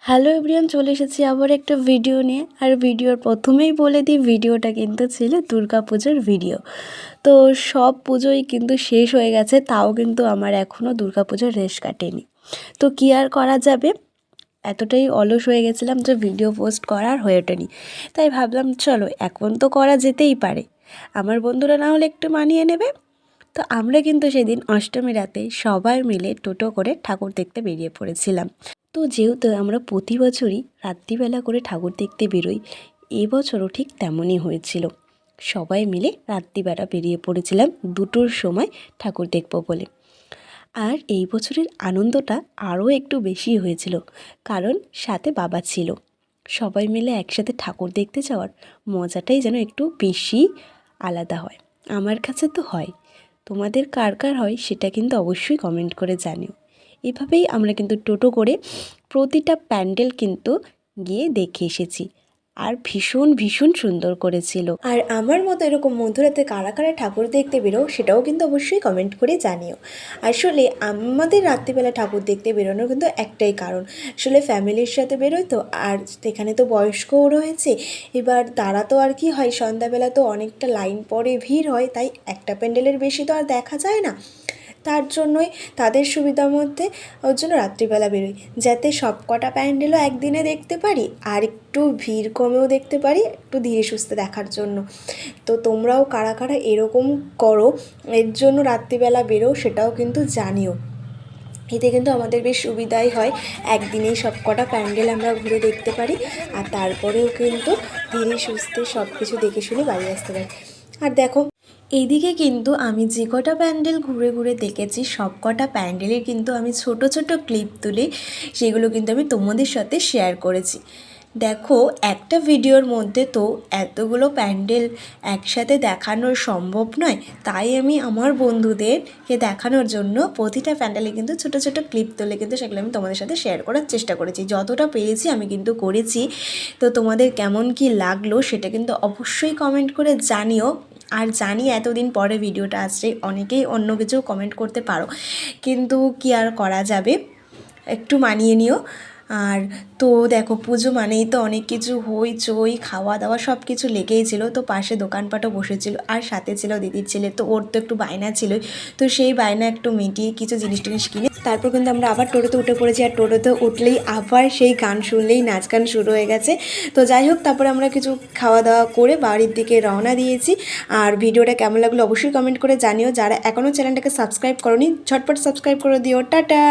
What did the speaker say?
Hello everyone, চলে এসেছি আবার একটা ভিডিও নিয়ে। আর ভিডিওর প্রথমেই বলে দিই, ভিডিওটা কিন্তু ছিল দুর্গাপুজোর ভিডিও। তো সব পুজোই কিন্তু শেষ হয়ে গেছে, তাও কিন্তু আমার এখনও দুর্গাপুজোর রেশ কাটেনি। তো কী আর করা যাবে, এতটাই অলস হয়ে গেছিলাম যে ভিডিও পোস্ট করার হয়ে ওঠেনি। তাই ভাবলাম চলো এখন তো করা যেতেই পারে, আমার বন্ধুরা না হলে একটু মানিয়ে নেবে। তো আমরা কিন্তু সেদিন অষ্টমী রাতে সবাই মিলে টোটো করে ঠাকুর দেখতে বেরিয়ে পড়েছিলাম। তো যেহেতু আমরা প্রতি বছরই রাত্রিবেলা করে ঠাকুর দেখতে বেরোই, এবছরও ঠিক তেমনই হয়েছিল। সবাই মিলে রাত্রিবেলা বেরিয়ে পড়েছিলাম 2টোর সময় ঠাকুর দেখব বলে। আর এই বছরের আনন্দটা আরও একটু বেশি হয়েছিল, কারণ সাথে বাবা ছিল। সবাই মিলে একসাথে ঠাকুর দেখতে যাওয়ার মজাটাই যেন একটু বেশি আলাদা হয়। আমার কাছে তো হয়, তোমাদের কার কার হয় সেটা কিন্তু অবশ্যই কমেন্ট করে জানিও। এভাবেই আমরা কিন্তু টোটো করে প্রতিটা প্যান্ডেল কিন্তু গিয়ে দেখে এসেছি, আর ভীষণ ভীষণ সুন্দর করেছিল। আর আমার মতো এরকম মধ্যরাতে কারা কারা ঠাকুর দেখতে বেরো সেটাও কিন্তু অবশ্যই কমেন্ট করে জানিও। আসলে আমাদের রাত্রিবেলা ঠাকুর দেখতে বেরোনোর কিন্তু একটাই কারণ, আসলে ফ্যামিলির সাথে বেরোয় তো, আর এখানে তো বয়স্কও রয়েছে। এবার তারা তো আর কি হয়, সন্ধ্যাবেলা তো অনেকটা লাইন পড়ে, ভিড় হয়, তাই একটা প্যান্ডেলের বেশি তো আর দেখা যায় না। তার জন্যই তাদের সুবিধার মধ্যে ওর জন্য রাত্রিবেলা বেরোই, যাতে সব কটা প্যান্ডেলও একদিনে দেখতে পারি, আর একটু ভিড় কমেও দেখতে পারি, একটু ধীরে সুস্থে দেখার জন্য। তো তোমরাও কারা কারা এরকম করো, এর জন্য রাত্রিবেলা বেরো, সেটাও কিন্তু জানিও। এতে কিন্তু আমাদের বেশ সুবিধাই হয়, একদিনেই সব কটা প্যান্ডেল আমরা ঘুরে দেখতে পারি, আর তারপরেও কিন্তু ধীরে সুস্থে সব কিছু দেখে শুনে বাড়ি আসতে পারি। আর দেখো, এইদিকে কিন্তু আমি যে কটা প্যান্ডেল ঘুরে ঘুরে দেখেছি, সব কটা প্যান্ডেলের কিন্তু আমি ছোট ছোট ক্লিপ তুলে সেগুলো কিন্তু আমি তোমাদের সাথে শেয়ার করেছি। দেখো, একটা ভিডিওর মধ্যে তো এতগুলো প্যান্ডেল একসাথে দেখানো সম্ভব নয়, তাই আমি আমার বন্ধুদেরকে দেখানোর জন্য প্রতিটা প্যান্ডেলে কিন্তু ছোট ছোট ক্লিপ তুলে কিন্তু সেগুলো আমি তোমাদের সাথে শেয়ার করার চেষ্টা করেছি, যতটা পেরেছি আমি কিন্তু করেছি। তো তোমাদের কেমন কি লাগলো সেটা কিন্তু অবশ্যই কমেন্ট করে জানিও। আর জানি এতদিন পরে ভিডিওটা আসছে, অনেকেই অন্য কিছু কমেন্ট করতে পারো, কিন্তু কি আর করা যাবে, একটু মানিয়ে নিও। আর তো দেখো, পুজো মানেই তো অনেক কিছু হইচই, খাওয়া দাওয়া সব কিছু লেগেই ছিল। তো পাশে দোকানপাটও বসেছিল, আর সাথে ছিল দিদির ছেলে, তো ওর তো একটু বায়না ছিলই। তো সেই বায়না একটু মিটিয়ে কিছু জিনিস টিনিস কিনে তারপর কিন্তু আমরা আবার টোটোতে উঠে পড়েছি। আর টোটোতে উঠলেই আবার সেই গান শুনলেই নাচ গান শুরু হয়ে গেছে। তো যাই হোক, তারপরে আমরা কিছু খাওয়া দাওয়া করে বাড়ির দিকে রওনা দিয়েছি। আর ভিডিওটা কেমন লাগলো অবশ্যই কমেন্ট করে জানিও। যারা এখনও চ্যানেলটাকে সাবস্ক্রাইব করোনি, ঝটপট সাবস্ক্রাইব করে দিও। টাটা।